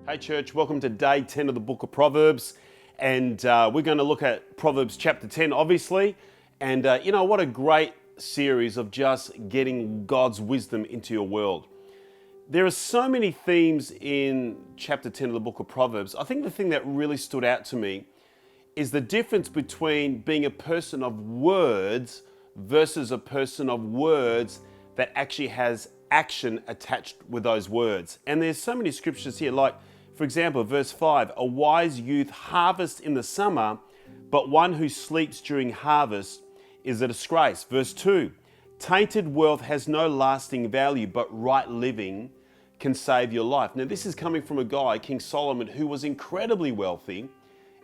Hey church, welcome to day 10 of the book of Proverbs, and we're going to look at Proverbs chapter 10 obviously, and what a great series of just getting God's wisdom into your world. There are so many themes in chapter 10 of the book of Proverbs. I think the thing that really stood out to me is the difference between being a person of words versus a person of words that actually has action attached with those words. And there's so many scriptures here, like for example, verse 5, a wise youth harvests in the summer, but one who sleeps during harvest is a disgrace. Verse 2, tainted wealth has no lasting value, but right living can save your life. Now this is coming from a guy, King Solomon, who was incredibly wealthy,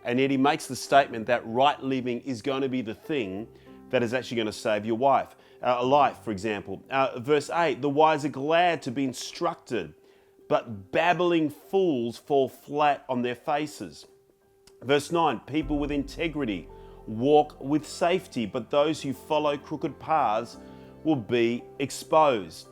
and yet he makes the statement that right living is going to be the thing that is actually going to save your life, for example. Verse 8, the wise are glad to be instructed, but babbling fools fall flat on their faces. Verse 9, people with integrity walk with safety, but those who follow crooked paths will be exposed.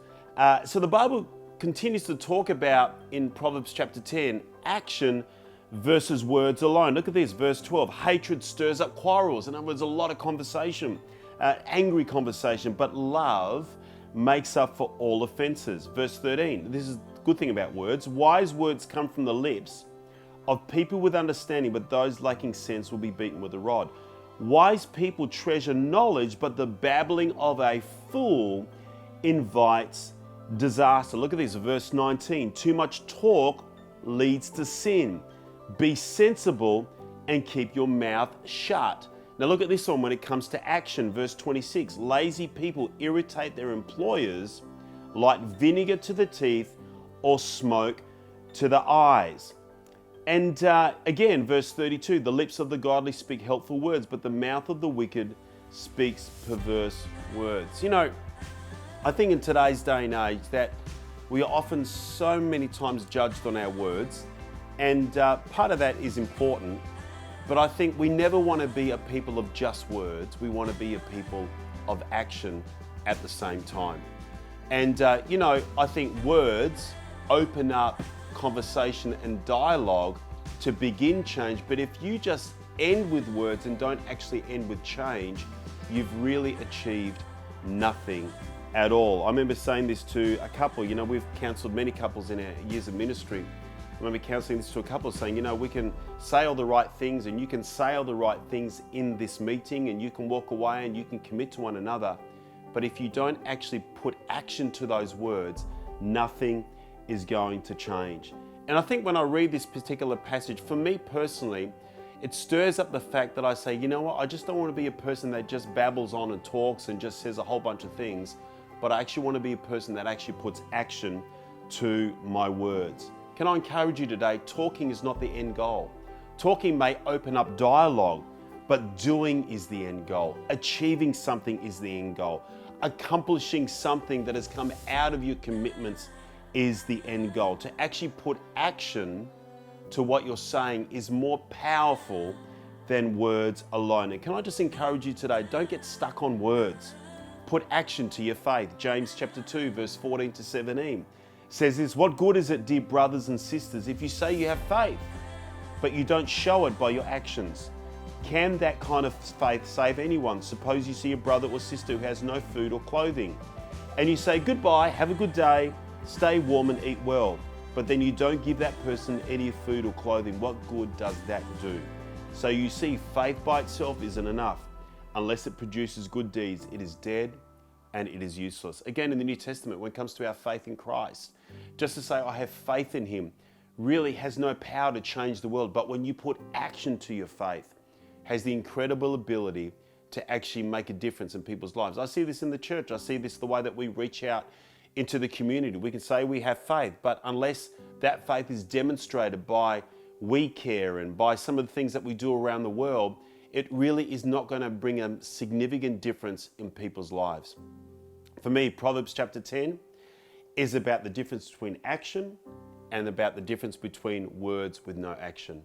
So the Bible continues to talk about, in Proverbs chapter 10, action versus words alone. Look at this, verse 12, hatred stirs up quarrels. In other words, a lot of conversation, angry conversation, but love makes up for all offenses. Verse 13, this is the good thing about words. Wise words come from the lips of people with understanding, but those lacking sense will be beaten with a rod. Wise people treasure knowledge, but the babbling of a fool invites disaster. Look at this, verse 19, too much talk leads to sin. Be sensible and keep your mouth shut. Now look at this one when it comes to action. Verse 26, lazy people irritate their employers like vinegar to the teeth or smoke to the eyes. And again, verse 32, the lips of the godly speak helpful words, but the mouth of the wicked speaks perverse words. You know, I think in today's day and age that we are often so many times judged on our words, and part of that is important. But I think we never want to be a people of just words. We want to be a people of action at the same time. And, I think words open up conversation and dialogue to begin change. But if you just end with words and don't actually end with change, you've really achieved nothing at all. I remember saying this to a couple. We've counseled many couples in our years of ministry. I remember counseling this to a couple, saying, we can say all the right things and you can say all the right things in this meeting and you can walk away and you can commit to one another. But if you don't actually put action to those words, nothing is going to change. And I think when I read this particular passage, for me personally, it stirs up the fact that I say, I just don't want to be a person that just babbles on and talks and just says a whole bunch of things, but I actually want to be a person that actually puts action to my words. Can I encourage you today, talking is not the end goal. Talking may open up dialogue, but doing is the end goal. Achieving something is the end goal. Accomplishing something that has come out of your commitments is the end goal. To actually put action to what you're saying is more powerful than words alone. And can I just encourage you today, don't get stuck on words. Put action to your faith. James chapter 2, verse 14 to 17. Says this, what good is it, dear brothers and sisters, if you say you have faith, but you don't show it by your actions? Can that kind of faith save anyone? Suppose you see a brother or sister who has no food or clothing, and you say, goodbye, have a good day, stay warm and eat well, but then you don't give that person any food or clothing. What good does that do? So you see, faith by itself isn't enough. Unless it produces good deeds, it is dead and it is useless. Again, in the New Testament, when it comes to our faith in Christ, just to say I have faith in him really has no power to change the world. But when you put action to your faith, has the incredible ability to actually make a difference in people's lives. I see this in the church. I see this the way that we reach out into the community. We can say we have faith, but unless that faith is demonstrated by we care and by some of the things that we do around the world, it really is not going to bring a significant difference in people's lives. For me, Proverbs chapter 10 is about the difference between action and about the difference between words with no action.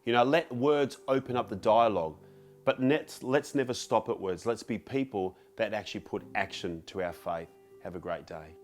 Let words open up the dialogue, but let's never stop at words. Let's be people that actually put action to our faith. Have a great day.